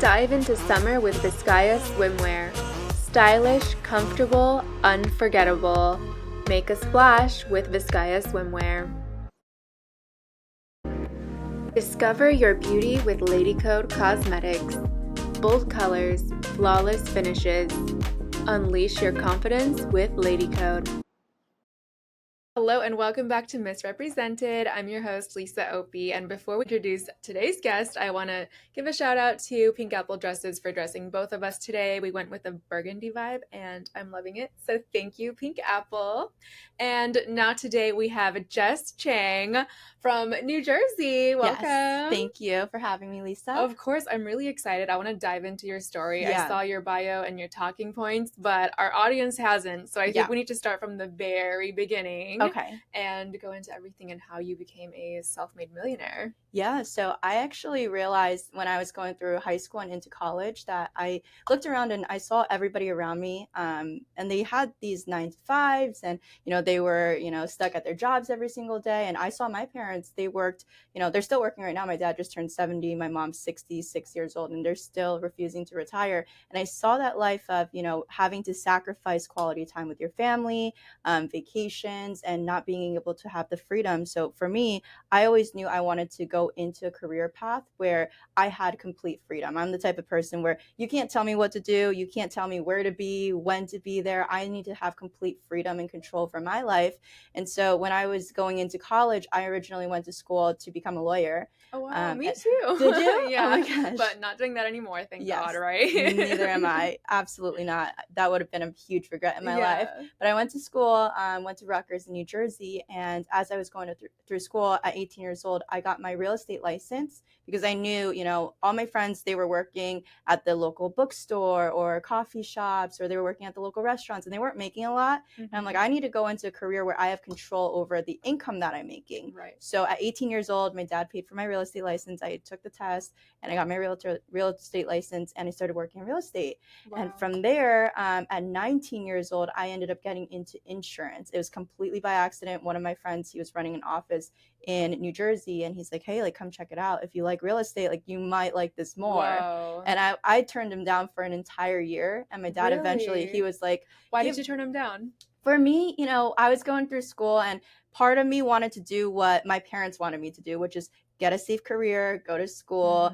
Dive into summer with Vizcaya swimwear. Stylish, comfortable, unforgettable. Make a splash with Vizcaya swimwear. Discover your beauty with Lady Code Cosmetics. Bold colors, flawless finishes. Unleash your confidence with Lady Code. Hello and welcome back to Misrepresented. I'm your host, Lisa Opie, and before we introduce today's guest, I want to give a shout out to Pink Apple Dresses for dressing both of us today. We went with a burgundy vibe and I'm loving it, so thank you, Pink Apple. And now today we have Jess Chang from New Jersey. Welcome. Yes, thank you for having me, Lisa. Of course, I'm really excited. I want to dive into your story. Yeah. I saw your bio and your talking points, but our audience hasn't, so I think we need to start from the very beginning. Okay. And go into everything and how you became a self-made millionaire. Yeah, so I actually realized when I was going through high school and into college that I looked around and I saw everybody around me, and they had these 9 to 5s, and they were stuck at their jobs every single day. And I saw my parents; they worked. They're still working right now. My dad just turned 70. My mom's 66 years old, and they're still refusing to retire. And I saw that life of having to sacrifice quality time with your family, vacations, and not being able to have the freedom. So for me, I always knew I wanted to go into a career path where I had complete freedom. I'm the type of person where you can't tell me what to do. You can't tell me where to be, when to be there. I need to have complete freedom and control for my life. And so when I was going into college, I originally went to school to become a lawyer. Oh, wow. Me too. Did you? Yeah. Oh my gosh. But not doing that anymore, thank God, right? Neither am I. Absolutely not. That would have been a huge regret in my life. But I went to school, went to Rutgers in New Jersey. And as I was going through school at 18 years old, I got my real estate license because I knew, all my friends, they were working at the local bookstore or coffee shops, or they were working at the local restaurants, and they weren't making a lot. And I'm like, I need to go into a career where I have control over the income that I'm making. Right. So at 18 years old, my dad paid for my real estate license. I took the test and I got my real estate license, and I started working in real estate. Wow. And from there, at 19 years old, I ended up getting into insurance. It was completely by accident. One of my friends, he was running an office in New Jersey, and he's like, hey, come check it out. If you like real estate, you might like this more. Wow. And I turned him down for an entire year. And my dad eventually, he was like, why did you turn him down? For me, I was going through school, and part of me wanted to do what my parents wanted me to do, which is get a safe career, go to school,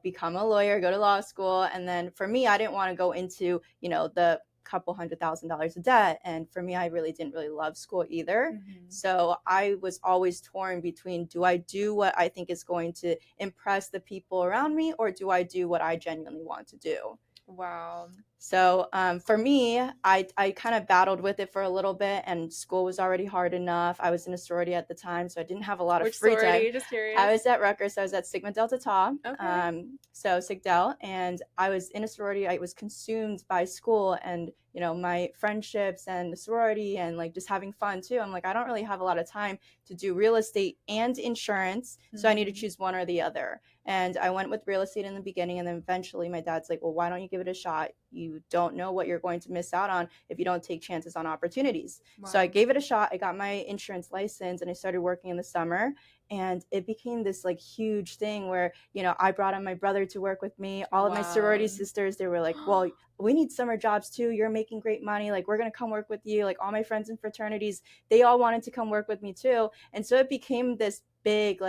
become a lawyer, go to law school. And then for me, I didn't want to go into, the couple $100,000 of debt. And for me, I didn't really love school either. So I was always torn between, do I do what I think is going to impress the people around me, or do I do what I genuinely want to do? Wow. So for me, I kind of battled with it for a little bit, and school was already hard enough. I was in a sorority at the time, so I didn't have a lot of free time. Just curious. I was at Rutgers. I was at Sigma Delta Tau, okay. So Sig Del, and I was in a sorority. I was consumed by school and my friendships and the sorority, and just having fun too. I'm like, I don't really have a lot of time to do real estate and insurance, so I need to choose one or the other. And I went with real estate in the beginning, and then eventually my dad's like, well, why don't you give it a shot? You don't know what you're going to miss out on if you don't take chances on opportunities. Wow. So I gave it a shot. I got my insurance license, and I started working in the summer. And it became this huge thing where, I brought in my brother to work with me. All of my sorority sisters, they were like, well, we need summer jobs too. You're making great money. We're going to come work with you. All my friends in fraternities, they all wanted to come work with me too. And so it became this big,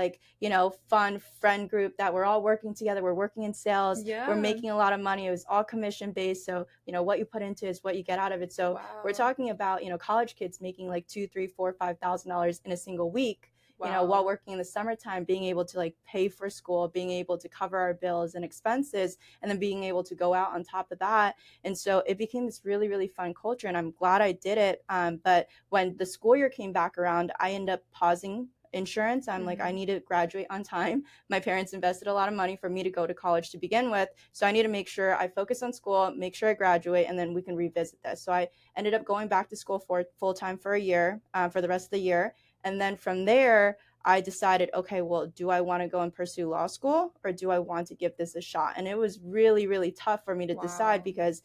fun friend group that we're all working together. We're working in sales. We're making a lot of money. It was all commission based. So, what you put into is what you get out of it. So we're talking about, college kids making $2,000, $3,000, $4,000, $5,000 in a single week. While working in the summertime, being able to pay for school, being able to cover our bills and expenses, and then being able to go out on top of that. And so it became this really, really fun culture, and I'm glad I did it. But when the school year came back around, I ended up pausing insurance. I'm like, I need to graduate on time. My parents invested a lot of money for me to go to college to begin with. So I need to make sure I focus on school, make sure I graduate, and then we can revisit this. So I ended up going back to school for full time for a year, for the rest of the year. And then from there, I decided, okay, well, do I want to go and pursue law school, or do I want to give this a shot? And it was really, really tough for me to decide because,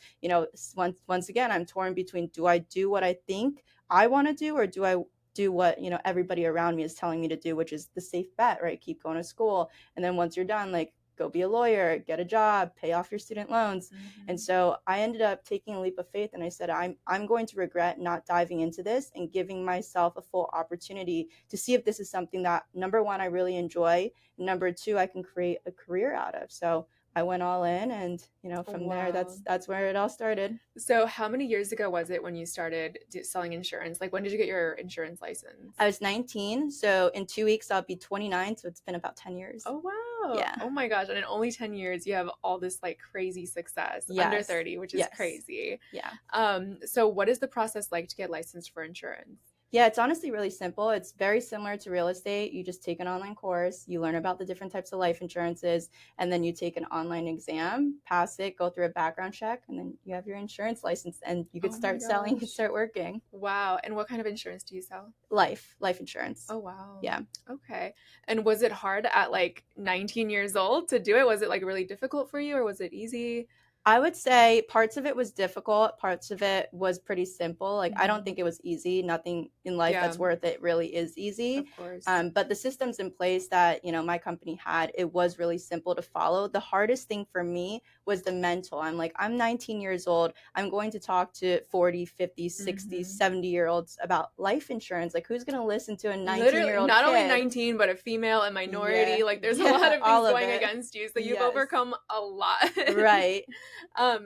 once again, I'm torn between, do I do what I think I want to do, or do I do what, everybody around me is telling me to do, which is the safe bet, right? Keep going to school. And then once you're done, go be a lawyer, get a job, pay off your student loans. And so I ended up taking a leap of faith, and I said, I'm going to regret not diving into this and giving myself a full opportunity to see if this is something that, number one, I really enjoy, and number two, I can create a career out of. So I went all in, and from there, that's where it all started. So how many years ago was it when you started selling insurance? Like, when did you get your insurance license? I was 19, so in 2 weeks I'll be 29, so it's been about 10 years. Oh, wow. Yeah. Oh my gosh. And in only 10 years, you have all this like crazy success. Yes. Under 30, which is Yes. crazy. Yeah. So what is the process like to get licensed for insurance? Yeah, it's honestly really simple. It's very similar to real estate. You just take an online course, you learn about the different types of life insurances, and then you take an online exam, pass it, go through a background check, and then you have your insurance license, and you could start selling, you could start working. Wow. And what kind of insurance do you sell? Life insurance. Oh, wow. Yeah. Okay. And was it hard at like 19 years old to do it? Was it like really difficult for you, or was it easy? I would say parts of it was difficult. Parts of it was pretty simple. Like, I don't think it was easy. Nothing in life that's worth it really is easy. Of course. But the systems in place that, my company had, it was really simple to follow. The hardest thing for me was the mental. I'm 19 years old. I'm going to talk to 40, 50, 60, 70-year-olds about life insurance. Like, who's going to listen to a 19-year-old not kid? only 19, but a female, a minority. Yeah. Like, there's a lot of things going against you. So you've overcome a lot. Right.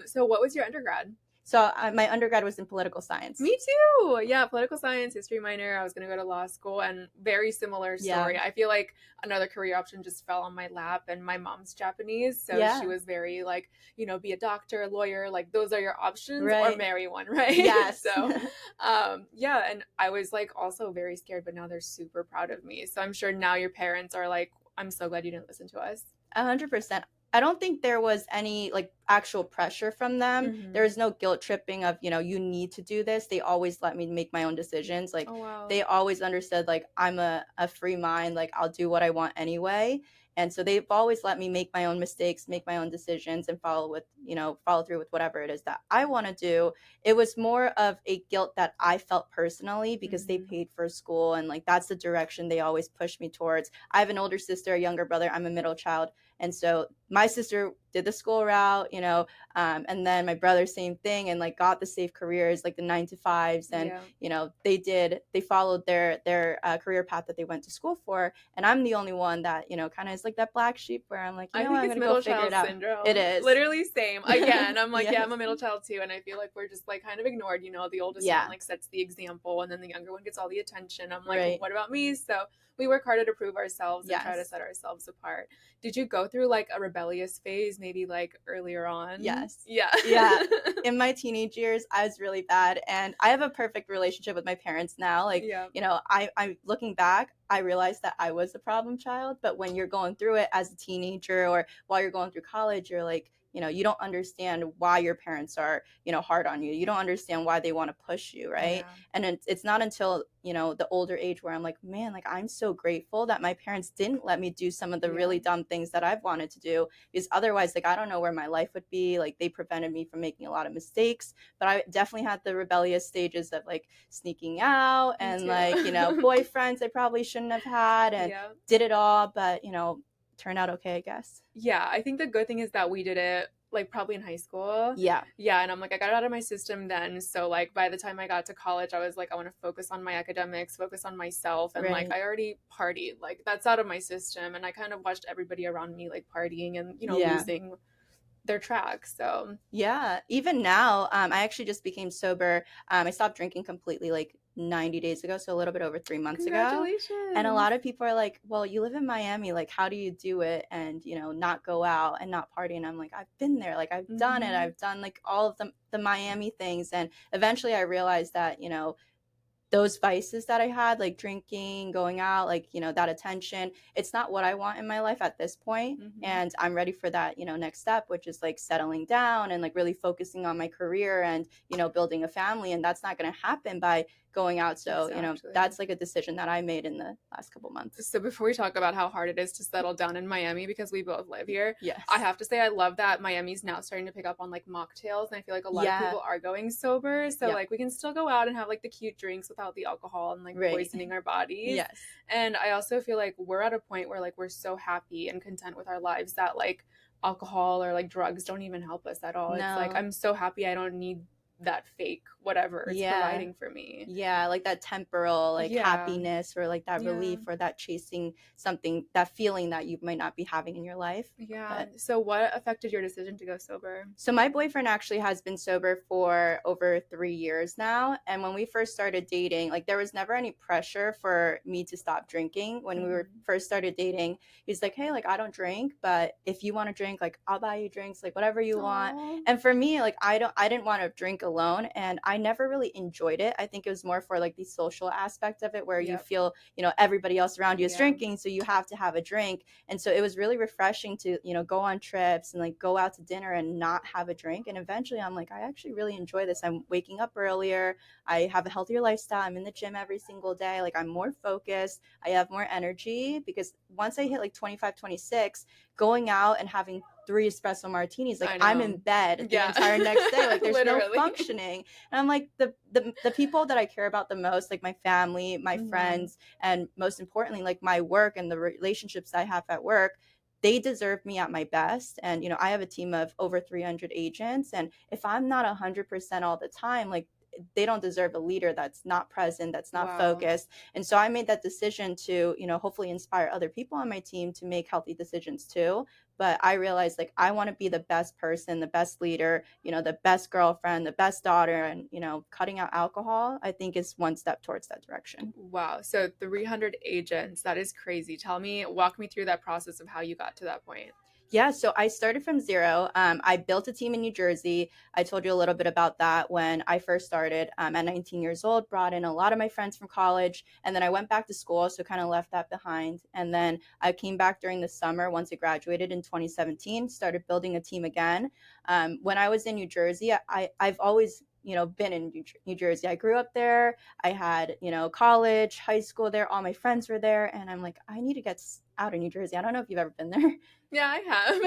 So what was your undergrad? So my undergrad was in political science. Me too. Yeah, political science, history minor. I was going to go to law school, and very similar story. Yeah. I feel like another career option just fell on my lap, and my mom's Japanese. So she was very like, be a doctor, lawyer, like those are your options, or marry one, right? Yes. So, and I was like also very scared, but now they're super proud of me. So I'm sure now your parents are like, I'm so glad you didn't listen to us. 100%. I don't think there was any like actual pressure from them. There was no guilt tripping of, you need to do this. They always let me make my own decisions. Like, they always understood, like, I'm a free mind, like, I'll do what I want anyway. And so they've always let me make my own mistakes, make my own decisions, and follow through with whatever it is that I want to do. It was more of a guilt that I felt personally because they paid for school, and like that's the direction they always pushed me towards. I have an older sister, a younger brother. I'm a middle child. And so my sister did the school route, and then my brother, same thing, and like got the safe careers, like the 9-to-5s. And, they followed their career path that they went to school for. And I'm the only one that, kind of is like that black sheep where I'm like, I think I'm it's going to go figure it out. Syndrome. It is. Literally same. Again, I'm like, I'm a middle child too. And I feel like we're just like kind of ignored, the oldest one like sets the example, and then the younger one gets all the attention. I'm like, well, what about me? So we work harder to prove ourselves and try to set ourselves apart. Did you go through like a rebellious phase, maybe like earlier on? Yes. Yeah. Yeah. In my teenage years, I was really bad. And I have a perfect relationship with my parents now. Like, I'm looking back, I realized that I was a problem child. But when you're going through it as a teenager or while you're going through college, you're like, you don't understand why your parents are, hard on you. You don't understand why they want to push you, right? Yeah. And it's not until, the older age where I'm like, man, like I'm so grateful that my parents didn't let me do some of the really dumb things that I've wanted to do, because otherwise, like, I don't know where my life would be. Like, they prevented me from making a lot of mistakes, but I definitely had the rebellious stages of like sneaking out and like, boyfriends I probably shouldn't have had, and did it all, but, turned out okay, I guess. Yeah, I think the good thing is that we did it like probably in high school. Yeah. And I'm like, I got it out of my system then. So like by the time I got to college, I was like, I want to focus on my academics, focus on myself. And like I already partied, like that's out of my system. And I kind of watched everybody around me like partying and, losing their tracks. So yeah, even now, I actually just became sober. I stopped drinking completely like 90 days ago, so a little bit over 3 months ago. And a lot of people are like, well, you live in Miami, like how do you do it and not go out and not party? And I'm like, I've been there, like I've done it. I've done like all of the Miami things, and eventually I realized that those vices that I had, like drinking, going out, like, that attention, it's not what I want in my life at this point. And I'm ready for that, next step, which is like settling down and like really focusing on my career and, building a family. And that's not going to happen by going out. So, that's like a decision that I made in the last couple months. So before we talk about how hard it is to settle down in Miami, because we both live here, yes, I have to say I love that Miami's now starting to pick up on like mocktails. And I feel like a lot of people are going sober. So like we can still go out and have like the cute drinks with without the alcohol and like Right. poisoning our bodies. Yes. And I also feel like we're at a point where like we're so happy and content with our lives that like alcohol or like drugs don't even help us at all. It's like No. I'm so happy I don't need that fake whatever it's Yeah. providing for me. Yeah, like that temporal like Yeah. happiness or like that Yeah. relief or that chasing something, that feeling that you might not be having in your life. Yeah. But So what affected your decision to go sober? so my boyfriend actually has been sober for over 3 years now. And when we first started dating, like there was never any pressure for me to stop drinking. When we were first started dating, he's like, hey, like I don't drink, but if you want to drink, like I'll buy you drinks, like whatever you want. Aw. And for me, like I didn't want to drink alone, and I never really enjoyed it. I think it was more for like the social aspect of it where you Yep. feel, everybody else around you is Yeah. drinking, so you have to have a drink. And so it was really refreshing to, go on trips and like go out to dinner and not have a drink. And eventually I'm like, I actually really enjoy this. I'm waking up earlier. I have a healthier lifestyle. I'm in the gym every single day. Like I'm more focused. I have more energy because once I hit like 25, 26, going out and having 3 espresso martinis, like I'm in bed the entire next day. Like there's no functioning. And I'm like the people that I care about the most, like my family, my friends, and most importantly, like my work and the relationships I have at work, they deserve me at my best. And I have a team of over 300 agents, and if I'm not 100% all the time, like they don't deserve a leader that's not present, that's not focused. And so I made that decision to hopefully inspire other people on my team to make healthy decisions too. But I realized like I want to be the best person, the best leader, the best girlfriend, the best daughter. And cutting out alcohol, I think, is one step towards that direction. Wow. So 300 agents, that is crazy. Walk me through that process of how you got to that point. Yeah, so I started from zero. I built a team in New Jersey. I told you a little bit about that when I first started at 19 years old, brought in a lot of my friends from college, and then I went back to school, so kind of left that behind. And then I came back during the summer once I graduated in 2017, started building a team again. When I was in New Jersey, I've always been in New Jersey. I grew up there. I had, college, high school there. All my friends were there. And I'm like, I need to get out of New Jersey. I don't know if you've ever been there. Yeah, I have.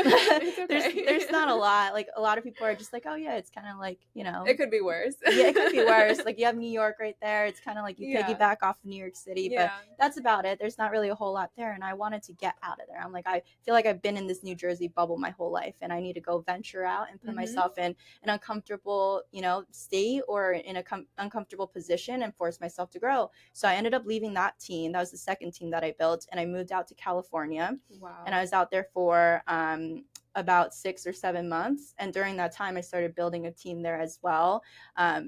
It's okay. There's not a lot. Like a lot of people are just like, oh yeah, it's kind of like, it could be worse. Yeah, it could be worse. Like you have New York right there. It's kind of like you piggyback off of New York City, but that's about it. There's not really a whole lot there. And I wanted to get out of there. I'm like, I feel like I've been in this New Jersey bubble my whole life, and I need to go venture out and put myself in an uncomfortable, state or in a uncomfortable position and force myself to grow. So I ended up leaving that team. That was the second team that I built, and I moved out to California. Wow. And I was out there for about 6 or 7 months. And during that time, I started building a team there as well.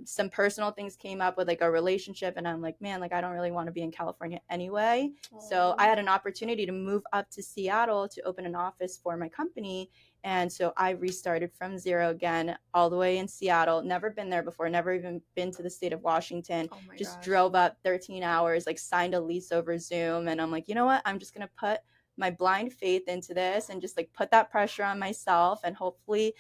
Some personal things came up with like a relationship, and I'm like, man, like I don't really want to be in California anyway. Aww. So I had an opportunity to move up to Seattle to open an office for my company. And so I restarted from zero again, all the way in Seattle. Never been there before, never even been to the state of Washington. Just drove up 13 hours, like signed a lease over Zoom. And I'm like, you know what? I'm just going to put my blind faith into this and just like put that pressure on myself, and hopefully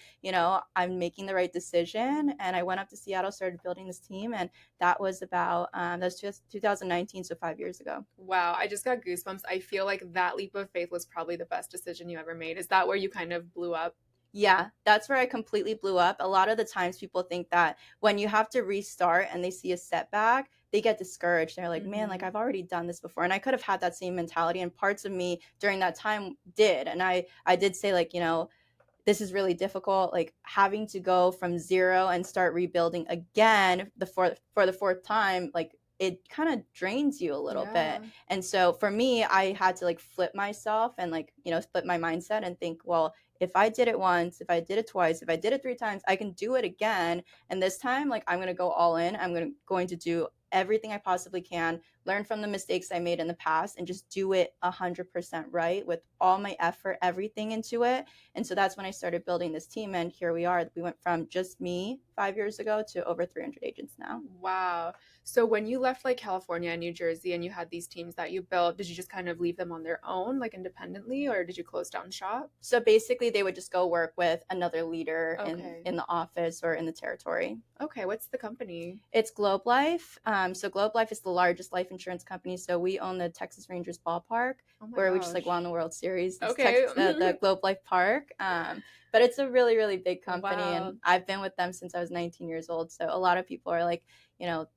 I'm making the right decision. And I went up to Seattle, started building this team, and that was about that was just 2019, so 5 years ago. Wow, I just got goosebumps. I feel like that leap of faith was probably the best decision you ever made. Is that where you kind of blew up? Yeah, that's where I completely blew up. A lot of the times people think that when you have to restart and they see a setback, they get discouraged. They're like, man, like I've already done this before. And I could have had that same mentality, and parts of me during that time did. And I did say like, this is really difficult, like having to go from zero and start rebuilding again for the fourth time, like it kind of drains you a little bit. And so for me, I had to like flip myself and like, flip my mindset and think, well, if I did it once, if I did it twice, if I did it 3 times, I can do it again. And this time, like I'm going to go all in. I'm going to do everything I possibly can, learn from the mistakes I made in the past, and just do it 100% right with all my effort, everything into it. And so that's when I started building this team. And here we are. We went from just me 5 years ago to over 300 agents now. Wow. So when you left like California and New Jersey and you had these teams that you built, did you just kind of leave them on their own, like independently, or did you close down shop? So basically they would just go work with another leader in the office or in the territory. Okay. What's the company? It's Globe Life. So Globe Life is the largest life insurance company. So we own the Texas Rangers ballpark, where we just like won the World Series. Okay. The Globe Life Park. But it's a really, really big company, Wow. and I've been with them since I was 19 years old. So a lot of people are like,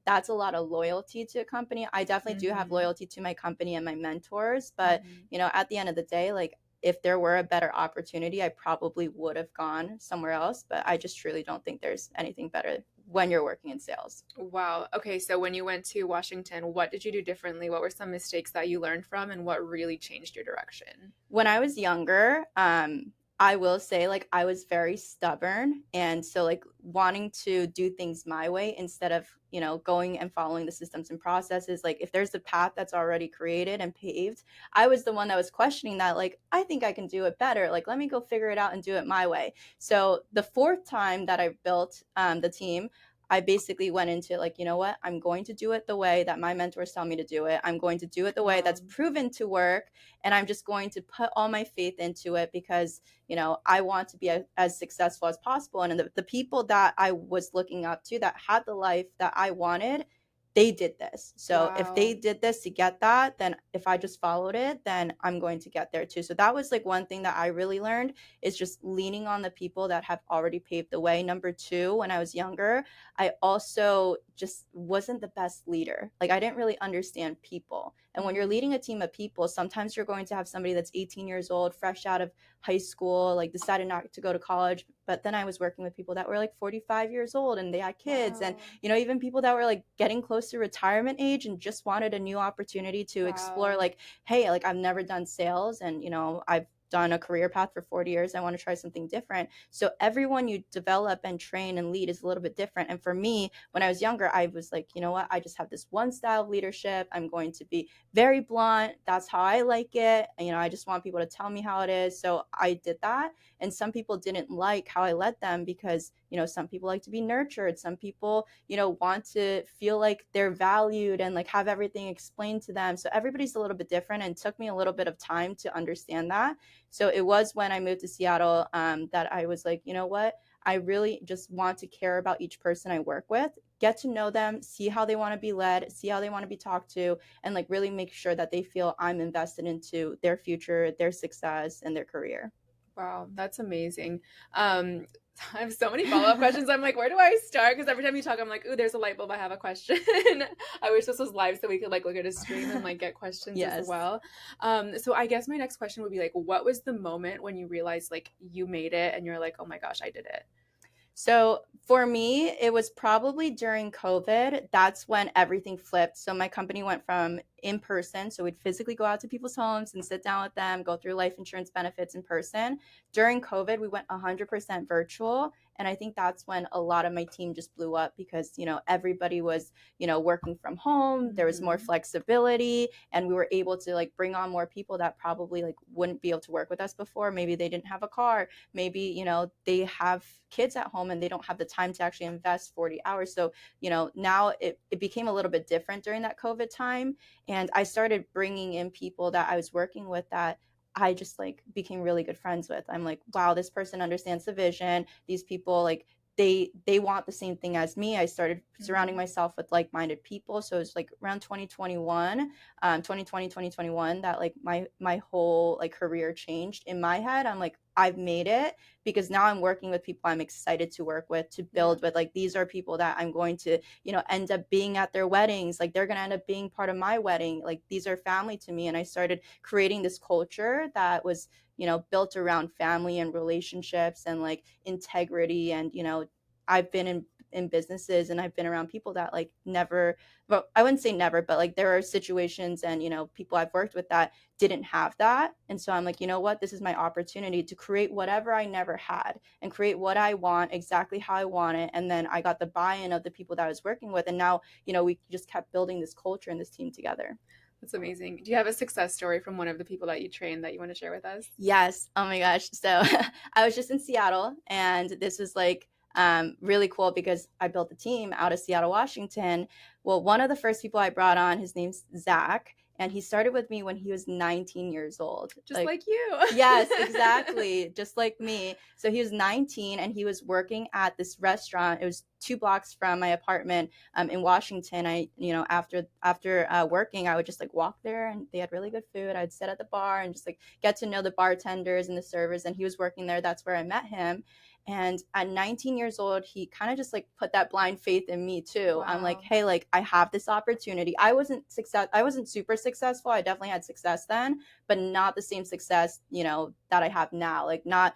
that's a lot of loyalty to a company. I definitely do have Mhm. loyalty to my company and my mentors, but Mhm. at the end of the day, like if there were a better opportunity, I probably would have gone somewhere else, but I just truly don't think there's anything better when you're working in sales. Wow. Okay, so when you went to Washington, what did you do differently? What were some mistakes that you learned from, and what really changed your direction? When I was younger, I will say like I was very stubborn, and so like wanting to do things my way instead of going and following the systems and processes. Like if there's a path that's already created and paved, I was the one that was questioning that. Like I think I can do it better. Like let me go figure it out and do it my way. So the fourth time that I built the team, I basically went into like, you know what? I'm going to do it the way that my mentors tell me to do it. I'm going to do it the way Wow. that's proven to work, and I'm just going to put all my faith into it because I want to be as successful as possible. And the people that I was looking up to that had the life that I wanted, they did this. So if they Wow. did this to get that, then if I just followed it, then I'm going to get there too. So that was like one thing that I really learned, is just leaning on the people that have already paved the way. Number two, when I was younger, I also just wasn't the best leader. Like I didn't really understand people. And when you're leading Mhm. a team of people, sometimes you're going to have somebody that's 18 years old, fresh out of high school, like decided not to go to college. But then I was working with people that were like 45 years old and they had kids. And, Wow. even people that were like getting close to retirement age and just wanted a new opportunity to explore, Wow. like, hey, like I've never done sales, and, I've done a career path for 40 years. I want to try something different. So everyone you develop and train and lead is a little bit different. And for me, when I was younger, I was like, you know what? I just have this one style of leadership. I'm going to be very blunt. That's how I like it. I just want people to tell me how it is. So I did that. And some people didn't like how I led them because, some people like to be nurtured. Some people, want to feel like they're valued and like have everything explained to them. So everybody's a little bit different, and it took me a little bit of time to understand that. So it was when I moved to Seattle that I was like, you know what? I really just want to care about each person I work with, get to know them, see how they want to be led, see how they want to be talked to, and like really make sure that they feel I'm invested into their future, their success, and their career. Wow, that's amazing. Um, I have so many follow-up questions. I'm like, where do I start? Because every time you talk, I'm like, ooh, there's a light bulb. I have a question. I wish this was live so we could like look at a stream and like get questions as Yes. well. So I guess my next question would be like, what was the moment when you realized like you made it and you're like, oh my gosh, I did it? So for me, it was probably during COVID. That's when everything flipped. So my company went from in person. So we'd physically go out to people's homes and sit down with them, go through life insurance benefits in person. During COVID, we went 100% virtual. And I think that's when a lot of my team just blew up because, everybody was, working from home. There was more Mm-hmm. flexibility, and we were able to like bring on more people that probably like wouldn't be able to work with us before. Maybe they didn't have a car, maybe they have kids at home and they don't have the time to actually invest 40 hours. So now it became a little bit different during that COVID time, and I started bringing in people that I was working with that I just like became really good friends with. I'm like, wow, this person understands the vision. These people like they want the same thing as me. I started surrounding Mm-hmm. myself with like-minded people. So it's like around 2021, 2020, 2021, that like my whole like career changed in my head. I'm like, I've made it, because now I'm working with people I'm excited to work with, to Yeah. build with. Like these are people that I'm going to, end up being at their weddings. Like they're going to end up being part of my wedding. Like these are family to me. And I started creating this culture that was, built around family and relationships and like integrity. And, I've been in businesses and I've been around people that like never, well, I wouldn't say never, but like there are situations and, people I've worked with that didn't have that. And so I'm like, you know what? This is my opportunity to create whatever I never had and create what I want exactly how I want it. And then I got the buy-in of the people that I was working with. And now, we just kept building this culture and this team together. That's amazing. Do you have a success story from one of the people that you trained that you want to share with us? Yes. Oh my gosh. So I was just in Seattle, and this was like really cool because I built a team out of Seattle, Washington. Well, one of the first people I brought on, his name's Zach, And he started with me when he was 19 years old. Just like you. Yes, exactly. Just like me. So he was 19 and he was working at this restaurant. It was 2 blocks from my apartment in Washington. After working, I would just like walk there and they had really good food. I'd sit at the bar and just like get to know the bartenders and the servers. And he was working there. That's where I met him. And at 19 years old, he kind of just like put that blind faith in me too. Wow. I'm like, hey, like I have this opportunity. I wasn't super successful. I definitely had success then, but not the same success, that I have now. Like not,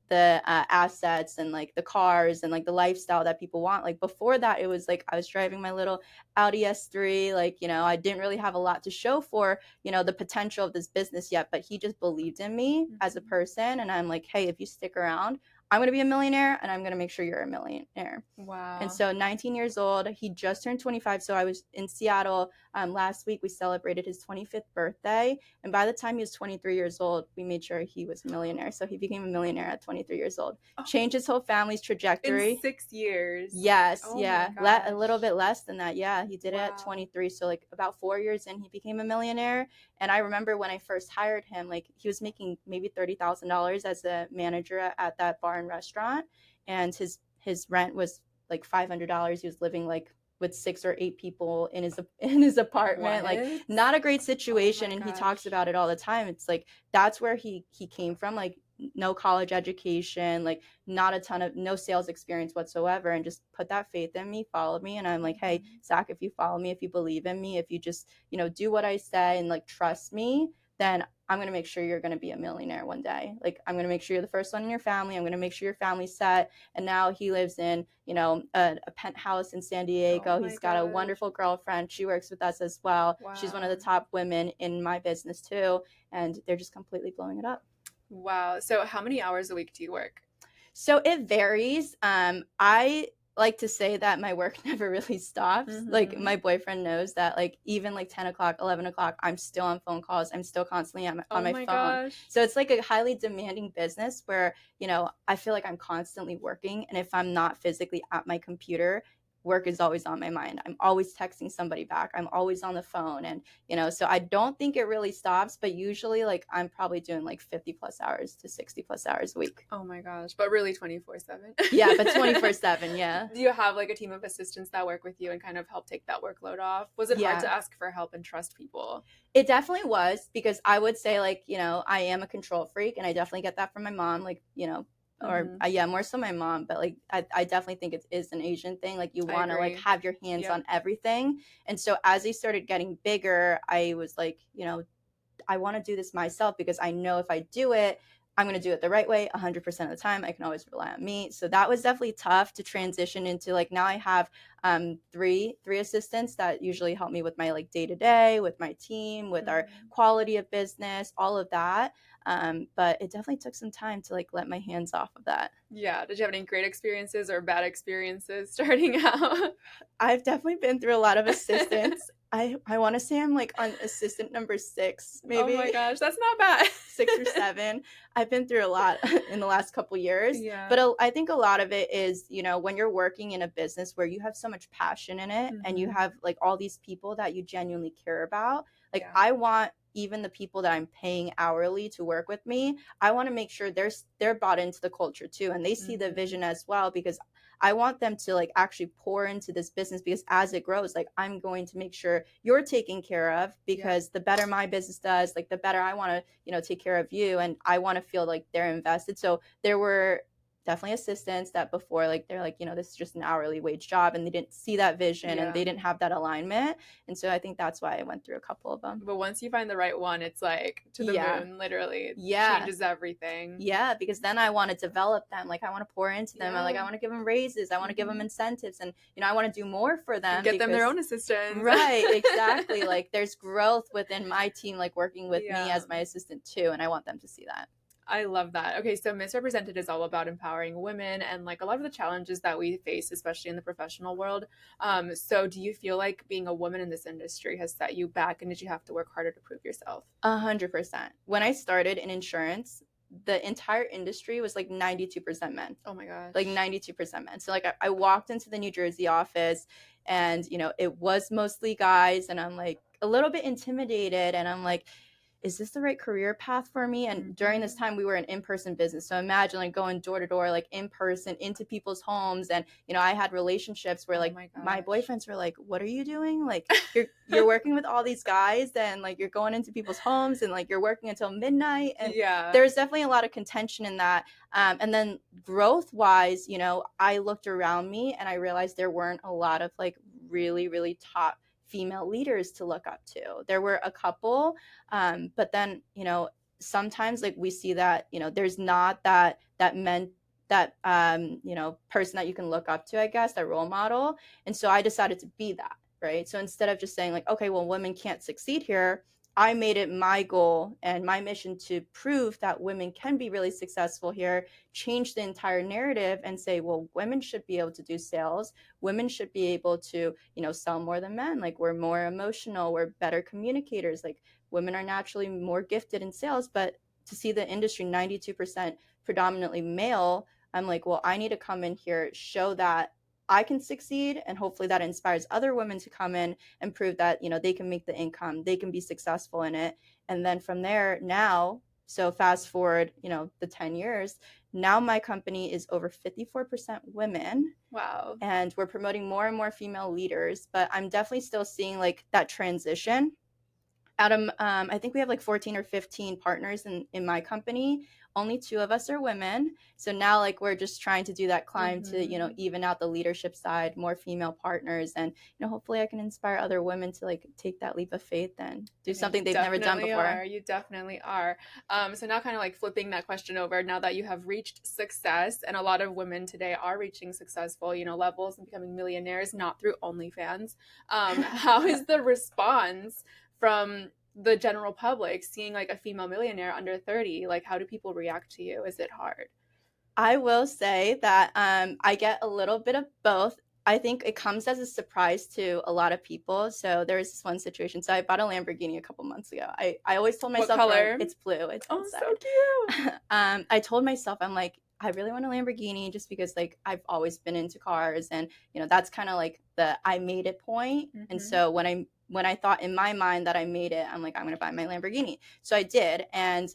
the assets and like the cars and like the lifestyle that people want. Like before that, it was like I was driving my little Audi S3. Like, I didn't really have a lot to show for, the potential of this business yet, but he just believed in me as a person. And I'm like, hey, if you stick around, I'm going to be a millionaire and I'm going to make sure you're a millionaire. Wow. And so 19 years old, he just turned 25. So I was in Seattle last week. We celebrated his 25th birthday. And by the time he was 23 years old, we made sure he was a millionaire. So he became a millionaire at 23 years old. Changed his whole family's trajectory. In 6 years. Yes. Oh yeah. A little bit less than that. Yeah. He did it at 23. So like about 4 years in, he became a millionaire. And I remember when I first hired him, like he was making maybe $30,000 as a manager at that bar and restaurant. And his rent was like $500. He was living like with 6 or 8 people in his apartment. What? Like not a great situation. Oh and gosh. He talks about it all the time. It's like that's where he came from, like no college education, like not a ton of no sales experience whatsoever, and just put that faith in me, followed me. And I'm like, hey, Zach, if you follow me, if you believe in me, if you just do what I say and like trust me, then I'm going to make sure you're going to be a millionaire one day. Like, I'm going to make sure you're the first one in your family. I'm going to make sure your family's set. And now he lives in, a penthouse in San Diego. Oh He's got a wonderful girlfriend. She works with us as well. Wow. She's one of the top women in my business too. And they're just completely blowing it up. Wow. So how many hours a week do you work? So it varies. I like to say that my work never really stops. Like my boyfriend knows that like even like 10 o'clock, 11 o'clock, I'm still on phone calls. I'm still constantly on my phone. Gosh. So it's like a highly demanding business where, I feel like I'm constantly working. And if I'm not physically at my computer, work is always on my mind. I'm always texting somebody back. I'm always on the phone. And, so I don't think it really stops, but usually like I'm probably doing like 50 plus hours to 60 plus hours a week. Oh my gosh. But really 24/7. Yeah, but 24/7. Yeah. Do you have like a team of assistants that work with you and kind of help take that workload off? Was it hard to ask for help and trust people? It definitely was, because I would say like, I am a control freak, and I definitely get that from my mom. Like, or more so my mom, but like I definitely think it is an Asian thing. Like you want to like have your hands on everything. And so as I started getting bigger, I was like, I want to do this myself, because I know if I do it, I'm going to do it the right way 100% of the time. I can always rely on me. So that was definitely tough to transition into. Like now I have three assistants that usually help me with my like day-to-day, with my team, with our quality of business, all of that. But it definitely took some time to like let my hands off of that. Yeah. Did you have any great experiences or bad experiences starting out? I've definitely been through a lot of assistants. I want to say I'm like on assistant number 6, maybe. Oh my gosh, that's not bad. 6 or 7. I've been through a lot in the last couple years. Yeah. But I think a lot of it is, when you're working in a business where you have so much passion in it, and you have like all these people that you genuinely care about. Like I want even the people that I'm paying hourly to work with me, I want to make sure they're bought into the culture too, and they see the vision as well, because I want them to like actually pour into this business, because as it grows, like I'm going to make sure you're taken care of, because the better my business does, like the better I want to, take care of you, and I want to feel like they're invested. So there were definitely assistants that before, like they're like, this is just an hourly wage job, and they didn't see that vision and they didn't have that alignment. And so I think that's why I went through a couple of them. But once you find the right one, it's like to the moon, literally. It changes everything. Yeah, because then I want to develop them. Like I want to pour into them. I want to give them raises. I want to give them incentives, and I want to do more for them. And get them their own assistants. Right, exactly. Like there's growth within my team, like working with me as my assistant too, and I want them to see that. I love that. Okay, so Misrepresented is all about empowering women and like a lot of the challenges that we face, especially in the professional world. So do you feel like being a woman in this industry has set you back, and did you have to work harder to prove yourself? 100%. When I started in insurance, the entire industry was like 92% men. Oh my gosh. Like 92% men. So like I walked into the New Jersey office, and it was mostly guys, and I'm like, a little bit intimidated, and I'm like, is this the right career path for me? And during this Mm-hmm. time, we were an in-person business. So imagine like going door to door, like in person into people's homes. And, you know, I had relationships where Oh like my my gosh. boyfriends were like, what are you doing? Like you're working with all these guys and like you're going into people's homes and like you're working until midnight. And Yeah. there's definitely a lot of contention in that. And then growth wise, you know, I looked around me and I realized there weren't a lot of like really, really top female leaders to look up to. There were a couple, but then, you know, sometimes like we see that, you know, there's not that men that you know, person that you can look up to, I guess, that role model. And so I decided to be that, right? So instead of just saying like, okay, well, women can't succeed here, I made it my goal and my mission to prove that women can be really successful here, change the entire narrative and say, well, women should be able to do sales. Women should be able to, you know, sell more than men. Like we're more emotional, we're better communicators. Like women are naturally more gifted in sales, but to see the industry 92% predominantly male, I'm like, well, I need to come in here, show that I can succeed, and hopefully that inspires other women to come in and prove that, you know, they can make the income, they can be successful in it. And then from there, now, so fast forward, you know, the 10 years, now my company is over 54% women, Wow. and we're promoting more and more female leaders, but I'm definitely still seeing like that transition. Adam, I think we have like 14 or 15 partners in my company. Only two of us are women. So now like we're just trying to do that climb to, you know, Mm-hmm. even out the leadership side, more female partners. And, you know, hopefully I can inspire other women to like take that leap of faith and do And you something they've never done definitely before. are. You definitely are. So now kind of like flipping that question over, now that you have reached success, and a lot of women today are reaching successful, you know, levels and becoming millionaires, not through OnlyFans. How is the response from the general public seeing like a female millionaire under 30? Like, how do people react to you? Is it hard? I will say that I get a little bit of both. I think it comes as a surprise to a lot of people. So there was this one situation. So I bought a Lamborghini a couple months ago. I always told What myself, growing, color? it's blue, it's Oh, so inside. cute. I told myself, I'm like, I really want a Lamborghini just because like I've always been into cars, and you know that's kind of like the I made it point. And Mm-hmm. so when I thought in my mind that I made it, I'm like, I'm gonna buy my Lamborghini. So I did, and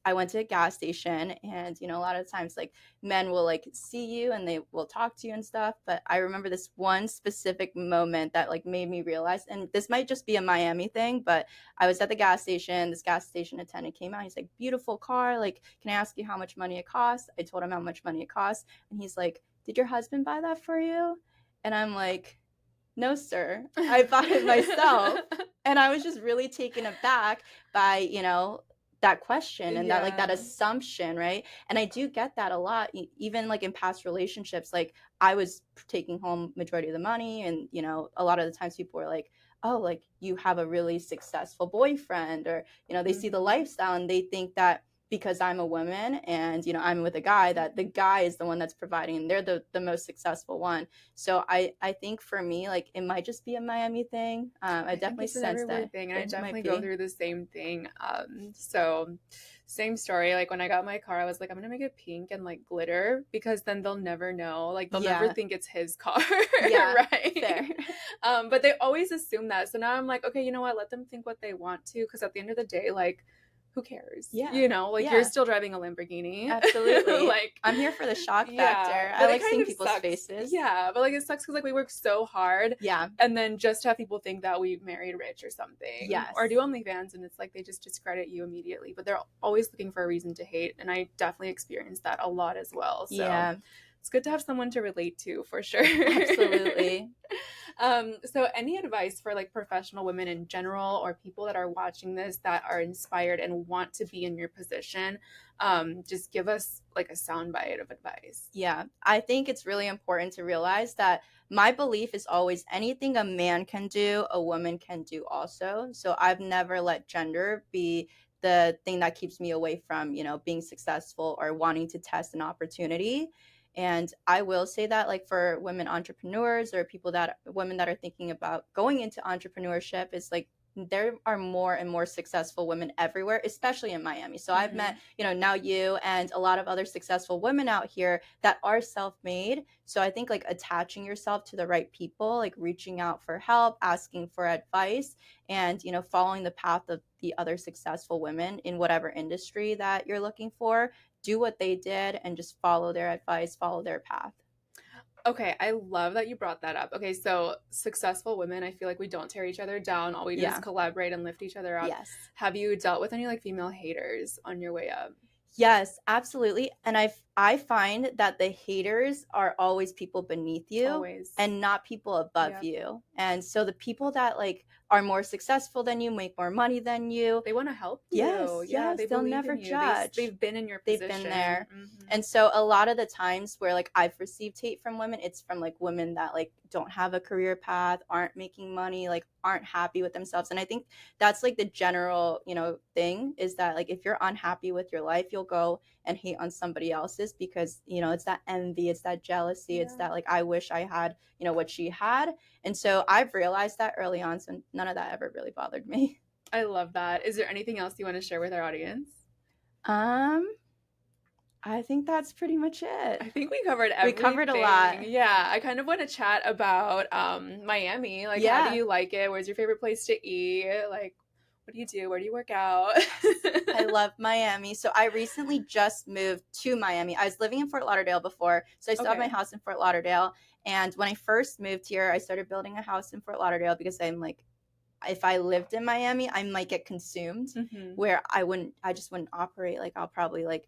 I went to a gas station, and you know a lot of times like men will like see you and they will talk to you and stuff, but I remember this one specific moment that like made me realize, and this might just be a Miami thing, but I was at the gas station. This gas station attendant came out. He's like, beautiful car. Like, can I ask you how much money it costs? I told him how much money it costs. And he's like, did your husband buy that for you? And I'm like, no, sir. I bought it myself. And I was just really taken aback by, you know, that question and that like that Yeah. assumption, right? And I do get that a lot, even like in past relationships. Like I was taking home majority of the money, and you know, a lot of the times people are like, oh, like you have a really successful boyfriend, or you know, they see the Mm-hmm. lifestyle and they think that because I'm a woman and you know I'm with a guy, that the guy is the one that's providing and they're the most successful one. So I think for me, like it might just be a Miami thing. I I think definitely it's an sense everywhere that thing, and I it might definitely go be. through the same thing. So same story. Like when I got my car, I was like, I'm gonna make it pink and like glitter because then they'll never know. Like they'll never Yeah, think it's his car, yeah, right? fair. But they always assume that. So now I'm like, okay, you know what? Let them think what they want to, because at the end of the day, like, who cares? Yeah, You know, like you're yeah, still driving a Lamborghini. absolutely. Like, I'm here for the shock yeah, factor. I but it like kind seeing of people's sucks. faces. Yeah, but like it sucks because like we work so hard, Yeah, and then just to have people think that we married rich or something, or do yes. OnlyFans, and it's like they just discredit you immediately. But they're always looking for a reason to hate, and I definitely experienced that a lot as well. So Yeah, it's good to have someone to relate to for sure. absolutely. So any advice for like professional women in general, or people that are watching this that are inspired and want to be in your position? Just give us like a soundbite of advice. Yeah, I think it's really important to realize that my belief is always anything a man can do, a woman can do also. So I've never let gender be the thing that keeps me away from, you know, being successful or wanting to test an opportunity. And I will say that like for women entrepreneurs or people that women that are thinking about going into entrepreneurship, is like there are more and more successful women everywhere, especially in Miami. So I've met, now you and a lot of other successful women out here that are self-made. So I think like attaching yourself to the right people, like reaching out for help, asking for advice, and, following the path of the other successful women in whatever industry that you're looking for, do what they did and just follow their advice, follow their path. Okay, I love that you brought that up. Okay, so successful women, I feel like we don't tear each other down. All we do is Yeah. collaborate and lift each other up. Yes. Have you dealt with any like female haters on your way up? Yes, absolutely. And I find that the haters are always people beneath you Always. and not people above Yep. you. And so the people that like are more successful than you, make more money than you, They want to help you. yes, Yeah, yes, they they'll believe never in you. judge. They've been in your They've position. been there. And so a lot of the times where like I've received hate from women, it's from like women that like don't have a career path, aren't making money, like aren't happy with themselves. And I think that's like the general, thing is that like if you're unhappy with your life, you'll go and hate on somebody else's because, it's that envy, it's that jealousy, it's that like I wish I had, what she had. And so I've realized that early on, so none of that ever really bothered me. I love that. Is there anything else you want to share with our audience? I think that's pretty much it. I think we covered everything. We covered a lot. Yeah, I kind of want to chat about Miami. Like, how do you like it? Where's your favorite place to eat? Like, what do you do? Where do you work out? I love Miami. So I recently just moved to Miami. I was living in Fort Lauderdale before, so I still have my house in Fort Lauderdale. And when I first moved here, I started building a house in Fort Lauderdale because I'm like, if I lived in Miami, I might get consumed where I just wouldn't operate. Like I'll probably like,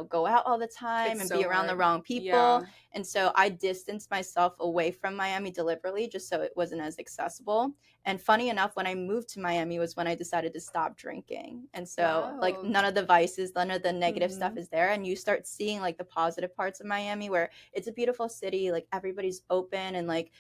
go out all the time and be around the wrong people. Yeah. And so I distanced myself away from Miami deliberately just so it wasn't as accessible. And funny enough, when I moved to Miami was when I decided to stop drinking. And so like none of the vices, none of the negative stuff is there. And you start seeing like the positive parts of Miami where it's a beautiful city, like everybody's open and like,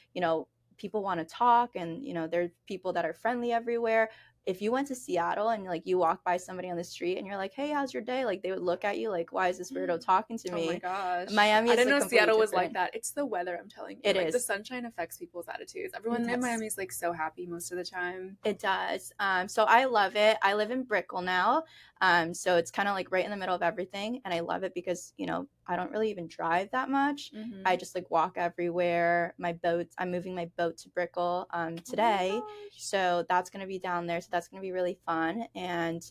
people want to talk and there's people that are friendly everywhere. If you went to Seattle and like you walk by somebody on the street and you're like, hey, how's your day? Like they would look at you like, why is this weirdo talking to me? Oh my gosh. Miami is I didn't like know Seattle was different. like that. It's the weather, I'm telling you. It like is. The sunshine affects people's attitudes. Everyone in Miami is like so happy most of the time. It does. So I love it. I live in Brickell now. So it's kind of like right in the middle of everything. And I love it because, I don't really even drive that much. I just like walk everywhere. I'm moving my boat to Brickell today. Oh so that's going to be down there. So that's going to be really fun. And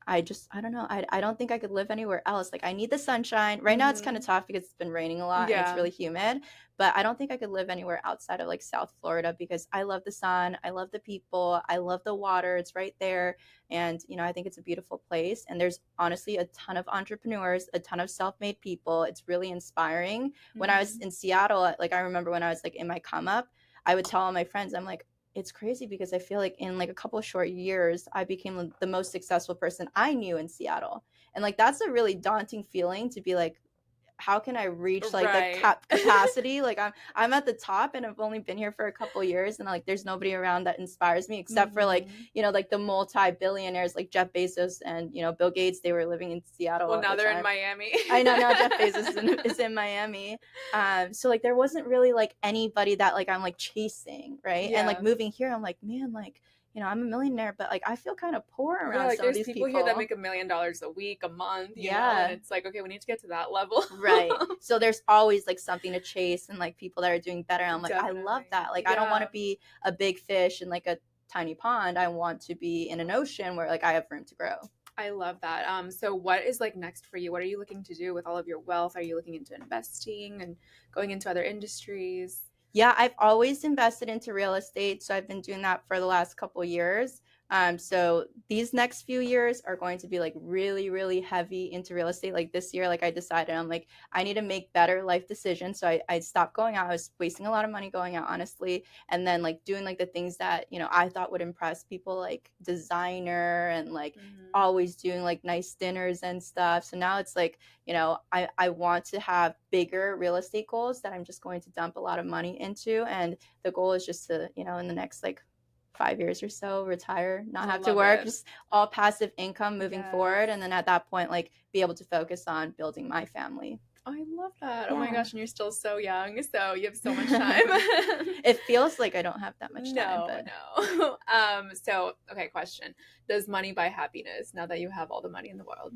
I don't know. I don't think I could live anywhere else. Like I need the sunshine. Right now it's kind of tough because it's been raining a lot and it's really humid. But I don't think I could live anywhere outside of like South Florida because I love the sun. I love the people. I love the water. It's right there. And, I think it's a beautiful place. And there's honestly a ton of entrepreneurs, a ton of self-made people. It's really inspiring. When I was in Seattle, like I remember when I was like in my come up, I would tell all my friends, I'm like, it's crazy because I feel like in like a couple of short years, I became the most successful person I knew in Seattle. And like, that's a really daunting feeling to be like, how can I reach like the capacity? Like I'm at the top and I've only been here for a couple years and like there's nobody around that inspires me except for like, like the multi-billionaires like Jeff Bezos and, Bill Gates, they were living in Seattle. Well, now they're in Miami. I know, now Jeff Bezos is in Miami. So like there wasn't really like anybody that like I'm like chasing, right? Yeah. And like moving here, I'm like, man, like, I'm a millionaire, but like I feel kind of poor around some of these people. There's people here that make $1 million a week, a month, you know, and it's like, okay, we need to get to that level. Right. So there's always like something to chase and like people that are doing better. And I'm like, I love that. Like, I don't want to be a big fish in like a tiny pond. I want to be in an ocean where like I have room to grow. I love that. So what is like next for you? What are you looking to do with all of your wealth? Are you looking into investing and going into other industries? Yeah, I've always invested into real estate. So I've been doing that for the last couple of years. So these next few years are going to be like really, really heavy into real estate. Like this year, like I decided I'm like, I need to make better life decisions. So I stopped going out. I was wasting a lot of money going out, honestly. And then like doing like the things that, I thought would impress people like designer and like always doing like nice dinners and stuff. So now it's like, I want to have bigger real estate goals that I'm just going to dump a lot of money into. And the goal is just to, in the next like 5 years or so, retire, not have to work, just all passive income moving forward. And then at that point, like be able to focus on building my family. Oh, I love that. Oh my Yeah. gosh, and you're still so young, so you have so much time. It feels like I don't have that much time, No, but no. So okay, question. Does money buy happiness now that you have all the money in the world?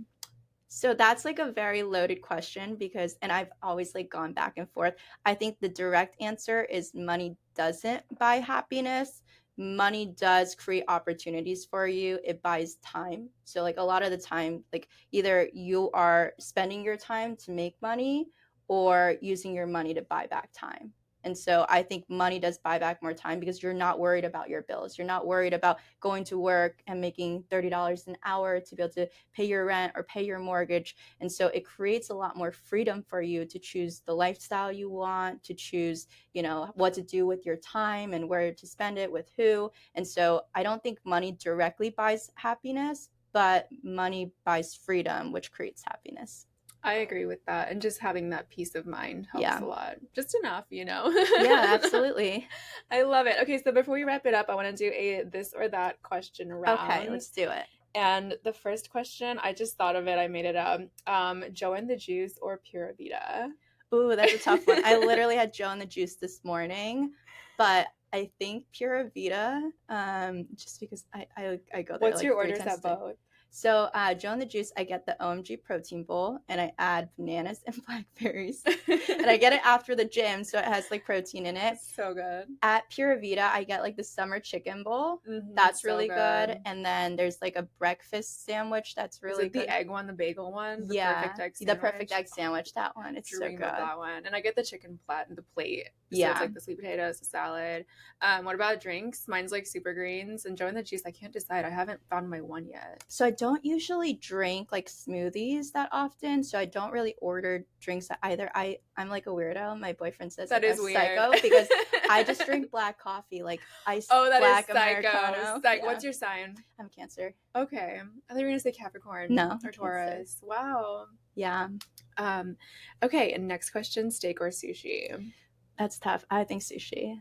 so that's like a very loaded question because, and I've always like gone back and forth. I think the direct answer is money doesn't buy happiness. Money does create opportunities for you. It buys time. So like a lot of the time, like either you are spending your time to make money or using your money to buy back time. And so I think money does buy back more time because you're not worried about your bills. You're not worried about going to work and making $30 an hour to be able to pay your rent or pay your mortgage. And so it creates a lot more freedom for you to choose the lifestyle you want, to choose, what to do with your time and where to spend it with who. And so I don't think money directly buys happiness, but money buys freedom, which creates happiness. I agree with that. And just having that peace of mind helps Yeah. a lot. Just enough, Yeah, absolutely. I love it. Okay, so before we wrap it up, I want to do a this or that question round. Okay, let's do it. And the first question, I just thought of it. I made it up. Joe and the Juice or Pura Vida? Ooh, that's a tough one. I literally had Joe and the Juice this morning, but I think Pura Vida, just because I go there What's like your 3 orders times at a day. both? So Joe and the Juice, I get the OMG protein bowl and I add bananas and blackberries. And I get it after the gym, so it has like protein in it. So good. At Pura Vida, I get like the summer chicken bowl. Mhm, That's so really good. good. And then there's like a breakfast sandwich that's Is really it the good. egg one, the bagel one? The Yeah, perfect egg the sandwich? perfect egg sandwich. That one, it's so Dream good. of that one. And I get the chicken the plate. So Yeah. it's like the sweet potatoes, the salad. What about drinks? Mine's like super greens and Joe and the Juice. I can't decide. I haven't found my one yet. So I don't usually drink like smoothies that often. So I don't really order drinks either. I'm like a weirdo. My boyfriend says That like is a weird. psycho because I just drink black coffee, like iced black is psycho. Americano. Yeah. What's your sign? I'm Cancer. Okay. I thought you were gonna say Capricorn. No, Or Taurus. Cancer. Wow. Yeah. Okay, and next question, steak or sushi? That's tough. I think sushi.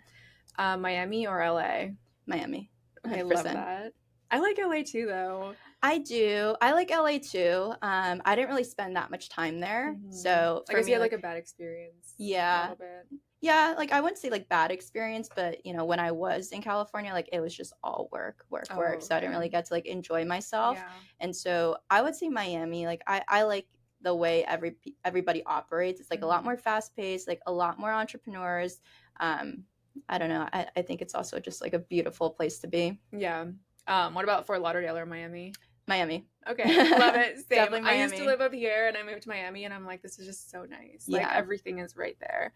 Miami or LA? Miami. 100%. Okay, I love that. I like LA too, though. I do. I like LA too. I didn't really spend that much time there. So I guess you had like a bad experience. Yeah. A little bit. Yeah, like I wouldn't say like bad experience, but when I was in California, like it was just all work. So I didn't really get to like enjoy myself. Yeah. And so I would say Miami, like I like the way everybody operates. It's like a lot more fast paced, like a lot more entrepreneurs. I don't know. I think it's also just like a beautiful place to be. Yeah. What about Fort Lauderdale or Miami? Miami. Okay, love it. Same. Definitely Miami. I used to live up here and I moved to Miami and I'm like, this is just so nice. Like everything is right there.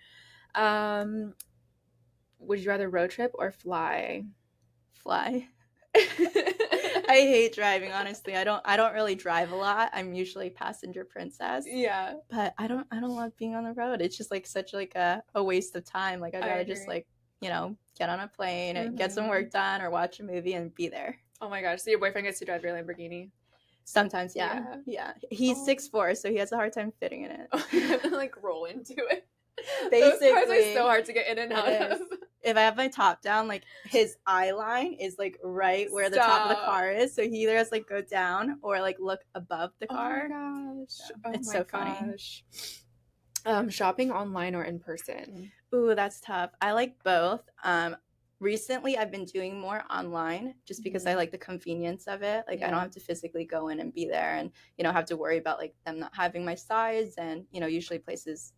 Would you rather road trip or fly? Fly. I hate driving, honestly. I don't really drive a lot. I'm usually passenger princess. Yeah. But I don't love being on the road. It's just like such like a waste of time. Like I'd rather just like, get on a plane and get some work done or watch a movie and be there. Oh my gosh. So your boyfriend gets to drive your Lamborghini? Sometimes, yeah. He's 6'4", so he has a hard time fitting in it. Oh, you have to like roll into it. Basically. Those cars are so hard to get in and out of. If I have my top down, like his eye line is like right where the top of the car is. So he either has to like go down or like look above the car. Oh my gosh. Yeah. It's so funny. Shopping online or in person? Ooh, that's tough. I like both. Recently I've been doing more online just because I like the convenience of it. Like I don't have to physically go in and be there and have to worry about like them not having my size and usually places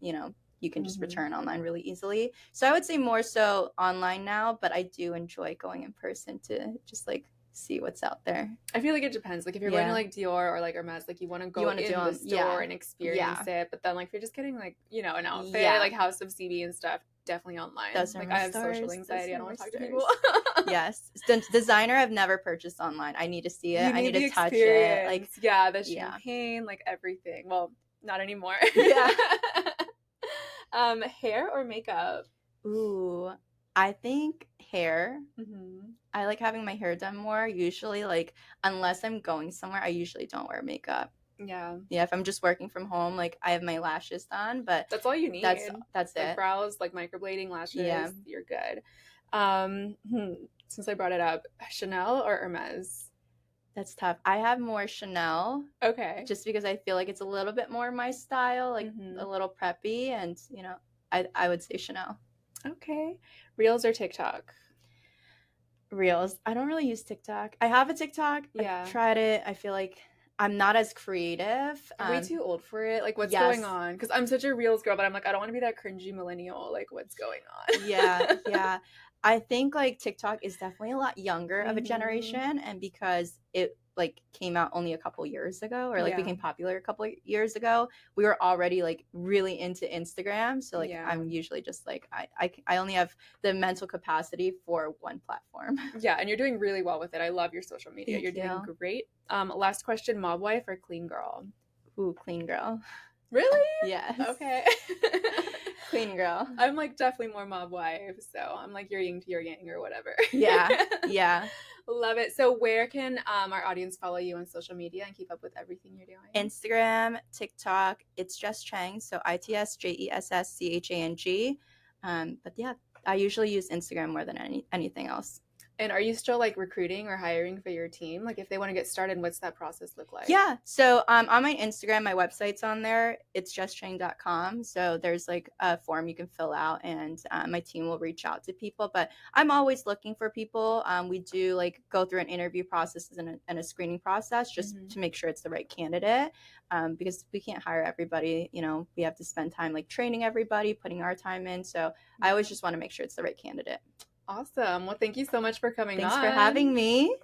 you can just return online really easily. So I would say more so online now, but I do enjoy going in person to just like see what's out there. I feel like it depends. Like if you're going to like Dior or like Hermes, like you want to go in the store and experience it. But then like if you're just getting like, an outfit, like House of CB and stuff, definitely online. Like I have social anxiety. I don't want to talk to people. Yes. Designer I've never purchased online. I need to see it. I need to touch it. Like the champagne, like everything. Well, not anymore. Yeah. Hair or makeup? Ooh, I think hair. I like having my hair done more. Usually, like, unless I'm going somewhere, I usually don't wear makeup. Yeah. Yeah, if I'm just working from home, like, I have my lashes done, but that's all you need. That's like it. Brows, like microblading lashes, you're good. Since I brought it up, Chanel or Hermes? That's tough. I have more Chanel Okay. just because I feel like it's a little bit more my style, like a little preppy, and I would say Chanel. Okay. Reels or TikTok? Reels. I don't really use TikTok. I have a TikTok. I've Yeah. tried it. I feel like I'm not as creative. Are we too old for it? Like, what's going Yes. on? Because I'm such a Reels girl, but I'm like, I don't want to be that cringy millennial. Like, what's going on? Yeah. I think like TikTok is definitely a lot younger of a generation, and because it like came out only a couple years ago, or like Yeah. became popular a couple years ago, we were already like really into Instagram. So like Yeah. I'm usually just like I only have the mental capacity for one platform. Yeah, and you're doing really well with it. I love your social media. Thank You're doing you. great. Last question, mob wife or clean girl? Ooh, clean girl. Really? Yes. Okay. Clean girl. I'm like definitely more mob wife, so I'm like your yin to your yang or whatever. Yeah. Love it. So where can our audience follow you on social media and keep up with everything you're doing? Instagram, TikTok, it's Jess Chang, so ITSJESSCHANG. But yeah, I usually use Instagram more than anything else. And are you still like recruiting or hiring for your team? Like if they want to get started, what's that process look like? Yeah. So on my Instagram, my website's on there. It's justchang.com. So there's like a form you can fill out, and my team will reach out to people. But I'm always looking for people. We do like go through an interview process and a screening process just to make sure it's the right candidate. Because we can't hire everybody. We have to spend time like training everybody, putting our time in. So I always just want to make sure it's the right candidate. Awesome. Well, thank you so much for coming on. Thanks for having me.